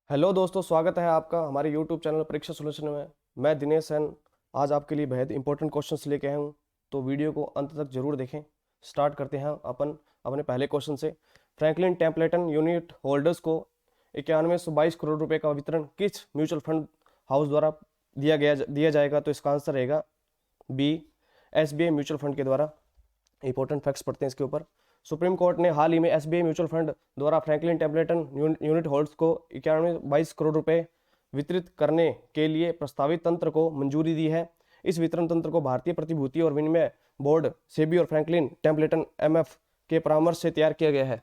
Hello दोस्तों, स्वागत है आपका हमारे यूट्यूब चैनल परीक्षा सॉल्यूशन में। मैं दिनेश सेन आज आपके लिए बेहद इंपॉर्टेंट क्वेश्चंस लेके आया हूँ, तो वीडियो को अंत तक जरूर देखें। स्टार्ट करते हैं अपन अपने पहले क्वेश्चन से। फ्रैंकलिन टेम्पलेटन यूनिट होल्डर्स को 9122 करोड़ रुपए का वितरण किस म्यूचुअल फंड हाउस द्वारा दिया जाएगा? तो इसका आंसर रहेगा बी, एसबीआई म्यूचुअल फंड के द्वारा। इंपॉर्टेंट फैक्ट्स पढ़ते हैं इसके ऊपर। सुप्रीम कोर्ट ने हाल ही में एसबीआई म्यूचुअल फंड द्वारा फ्रैंकलिन टेम्पलेटन यूनिट होल्डर्स को 9122 करोड़ रुपए वितरित करने के लिए प्रस्तावित तंत्र को मंजूरी दी है। इस वितरण तंत्र को भारतीय प्रतिभूति और विनिमय बोर्ड सेबी और फ्रैंकलिन टेम्पलेटन एमएफ के परामर्श से तैयार किया गया है।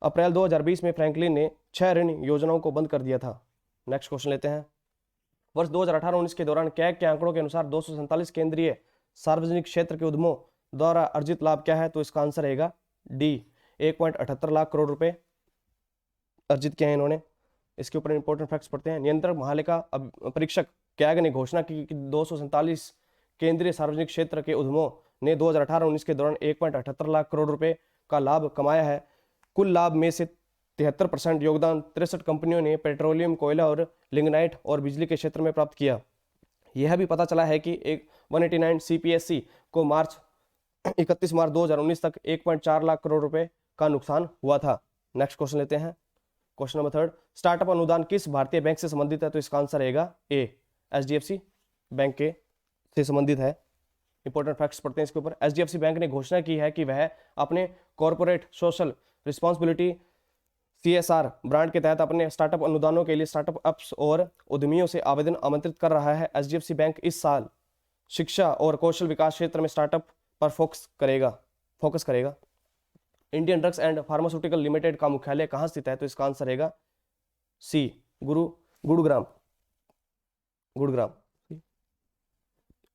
अप्रैल 2020 में फ्रैंकलिन ने 6 ऋण योजनाओं को बंद कर दिया था। नेक्स्ट क्वेश्चन लेते हैं। वर्ष 2018-19 के दौरान कैग के आंकड़ों के अनुसार 247 केंद्रीय सार्वजनिक क्षेत्र के उद्यमों द्वारा अर्जित लाभ क्या है? तो इसका आंसर रहेगा डी, 1.78 लाख करोड़ रुपए अर्जित किए हैं इन्होंने। इसके ऊपर इंपॉर्टेंट फैक्ट्स पढ़ते हैं। नियंत्रक महालेखा परीक्षक कैग ने घोषणा की कि 247 केंद्रीय सार्वजनिक क्षेत्र के उद्यमों ने 2018-19 के दौरान 1.78 लाख करोड़ रुपए का लाभ कमाया है। कुल लाभ में से 73% योगदान 63 कंपनियों ने पेट्रोलियम, कोयला और लिग्नाइट और बिजली के क्षेत्र में प्राप्त किया। यह भी पता चला है कि 189 सीपीएससी को 31 मार्च 2019 तक 1.4 लाख करोड़ रुपए का नुकसान हुआ था। नेक्स्ट क्वेश्चन लेते हैं। क्वेश्चन नंबर 3, स्टार्टअप अनुदान किस भारतीय बैंक से संबंधित है? तो इसका आंसर रहेगा ए, एचडीएफसी बैंक के से संबंधित है। इंपॉर्टेंट फैक्ट्स पढ़ते हैं इसके ऊपर। एचडीएफसी बैंक ने घोषणा की है कि वह अपने corporate social responsibility CSR brand के तहत अपने स्टार्टअप अनुदानों के लिए स्टार्टअप अप्स और उद्यमियों से आवेदन आमंत्रित कर रहा है। एचडीएफसी बैंक इस साल शिक्षा और कौशल विकास क्षेत्र में स्टार्टअप पर फोकस करेगा। Indian drugs and pharmaceutical limited का मुख्यालय कहां स्थित है? तो इसका आंसर रहेगा C, Gurugram.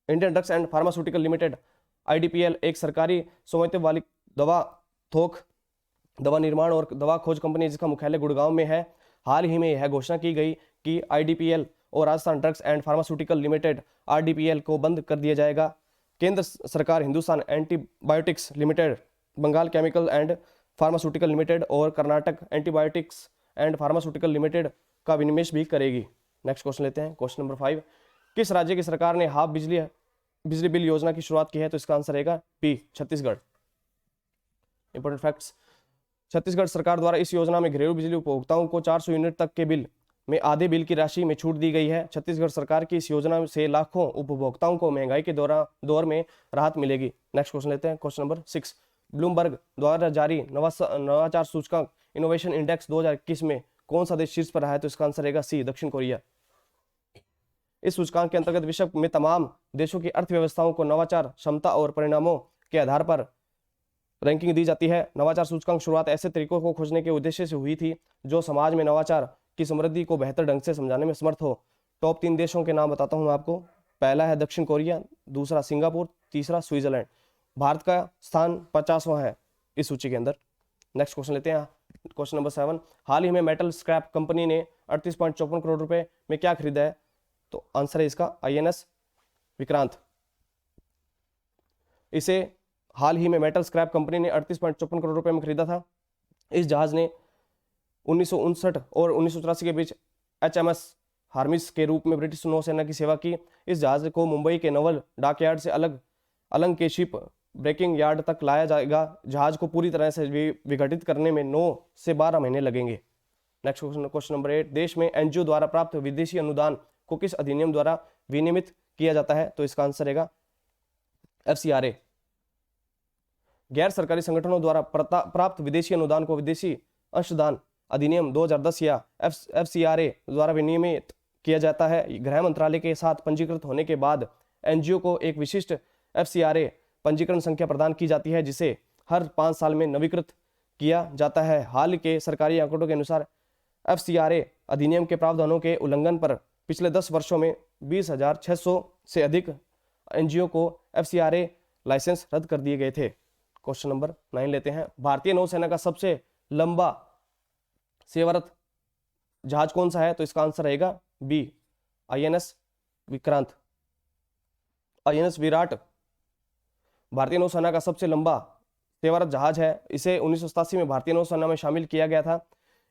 Indian drugs and pharmaceutical limited IDPL एक सरकारी स्वामित्व वाली दवा निर्माण और दवा खोज कंपनी जिसका मुख्यालय गुड़गांव में है। हाल ही में यह घोषणा की गई कि आईडीपीएल और Rajasthan drugs and pharmaceutical limited RDPL को बंद कर दिया जाएगा। केंद्र सरकार Hindustan antibiotics limited, Bengal chemical and pharmaceutical limited और Karnataka antibiotics and pharmaceutical limited का विनिवेश भी करेगी। नेक्स्ट क्वेश्चन लेते हैं। क्वेश्चन नंबर 5, किस राज्य की सरकार ने हाफ बिजली बिल योजना की शुरुआत की है? तो इसका आंसर रहेगा B, Chhattisgarh. Important facts. Chhattisgarh सरकार द्वारा इस योजना में घरेलू बिजली उपभोक्ताओं को 400 यूनिट तक के बिल में आधे बिल की राशि में छूट दी गई है। छत्तीसगढ़ सरकार की इस योजना से लाखों उपभोक्ताओं को महंगाई के दौर में राहत मिलेगी। नेक्स्ट क्वेश्चन लेते हैं। क्वेश्चन नंबर 6, ब्लूमबर्ग द्वारा जारी नवाचार सूचकांक इनोवेशन इंडेक्स 2021 में कौन सा देश शीर्ष पर रहा है? तो इसका आंसर रहेगा सी, दक्षिण कोरिया। इस सूचकांक के अंतर्गत विश्व में तमाम देशों की अर्थव्यवस्थाओं को नवाचार क्षमता और परिणामों के आधार पर रैंकिंग दी जाती है। नवाचार सूचकांक शुरुआत ऐसे तरीकों को खोजने के उद्देश्य से हुई थी जो समाज में नवाचार की समृद्धि को बेहतर ढंग से समझाने में समर्थ हो। टॉप 3 देशों के नाम बताता हूं मैं आपको। पहला है दक्षिण कोरिया, दूसरा सिंगापुर, तीसरा स्विट्जरलैंड। भारत का स्थान 50वां है इस सूची के अंदर। नेक्स्ट क्वेश्चन लेते हैं। क्वेश्चन नंबर 7, हाल ही में मेटल स्क्रैप कंपनी ने 38.54 करोड़ रुपए में क्या खरीदा है? तो आंसर है इसका आईएनएस विक्रांत। इसे हाल ही में मेटल स्क्रैप कंपनी ने 38.54 करोड़ रुपए में खरीदा था। इस जहाज ने 1959 और 1984 के बीच एचएमएस हार्मिस के रूप में ब्रिटिश नौसेना की सेवा की। इस जहाज को मुंबई के नवल डॉकयार्ड से अलंग के शिप ब्रेकिंग यार्ड तक लाया जाएगा। जहाज को पूरी तरह से विघटित करने में 9 से 12 महीने लगेंगे। नेक्स्ट क्वेश्चन नंबर 8, देश में एनजीओ द्वारा प्राप्त विदेशी अनुदान को किस अधिनियम द्वारा विनियमित किया जाता है? तो इसका आंसर रहेगा एफसीआरए। गैर सरकारी संगठनों द्वारा प्राप्त विदेशी अनुदान को विदेशी अंशदान अधिनियम 2010 या एफसीआरए द्वारा विनियमित किया जाता है। गृह मंत्रालय के साथ पंजीकृत होने के बाद एनजीओ को एक विशिष्ट एफसीआरए पंजीकरण संख्या प्रदान की जाती है जिसे हर 5 साल में नवीकृत किया जाता है। हाल के सरकारी आंकड़ों के अनुसार एफसीआरए अधिनियम के प्रावधानों के उल्लंघन पर पिछले 10 वर्षों में 20,600 से अधिक एनजीओ को एफसीआरए लाइसेंस रद्द कर दिए गए थे। क्वेश्चन नंबर 9 लेते हैं। भारतीय नौसेना का सबसे लंबा सेवारत जहाज कौन सा है? तो इसका आंसर रहेगा B, INS Vikrant. INS Viraat भारतीय नौसेना का सबसे लंबा सेवारत जहाज है। इसे 1987 में भारतीय नौसेना में शामिल किया गया था।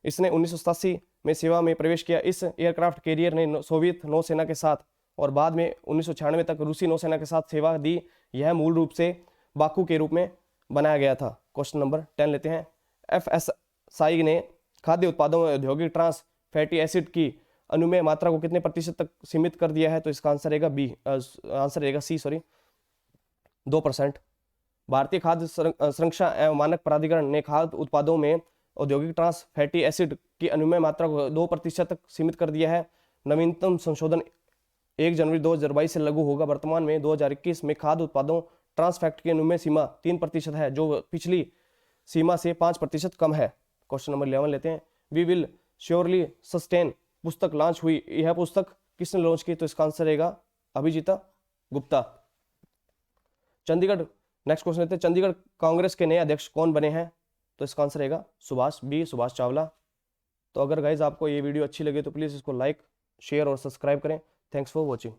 इसने 1987 में सेवा में प्रवेश किया। इस एयरक्राफ्ट कैरियर ने सोवियत नौसेना के साथ और बाद में 1996 तक रूसी नौसेना के साथ सेवा दी। यह मूल रूप से बाकू के रूप में बनाया गया था। क्वेश्चन नंबर 10 लेते हैं। FSSAI ने खाद्य उत्पादों में औद्योगिक ट्रांस फैटी एसिड की अनुमेय मात्रा को कितने प्रतिशत तक सीमित कर दिया है? तो इसका आंसर रहेगा सी 2%। भारतीय खाद्य सुरक्षा एवं मानक प्राधिकरण ने खाद्य उत्पादों में औद्योगिक ट्रांस फैटी एसिड की अनुमेय मात्रा को 2% तक सीमित कर दिया है। नवीनतम संशोधन 1 जनवरी 2022 से लागू होगा। वर्तमान में 2021 में खाद्य उत्पादों ट्रांस फैट की अनुमेय सीमा 3% है, जो पिछली सीमा से 5% कम है। क्वेश्चन नंबर 11 लेते हैं। वी विल श्योरली सस्टेन पुस्तक लॉन्च हुई। यह पुस्तक किसने लॉन्च की? तो इसका आंसर रहेगा अभिजीता गुप्ता। चंडीगढ़, नेक्स्ट क्वेश्चन लेते हैं। चंडीगढ़ कांग्रेस के नए अध्यक्ष कौन बने हैं? तो इसका आंसर रहेगा सुभाष चावला। तो अगर गाइज आपको ये वीडियो अच्छी लगे तो प्लीज़ इसको लाइक, शेयर और सब्सक्राइब करें। Thanks for watching.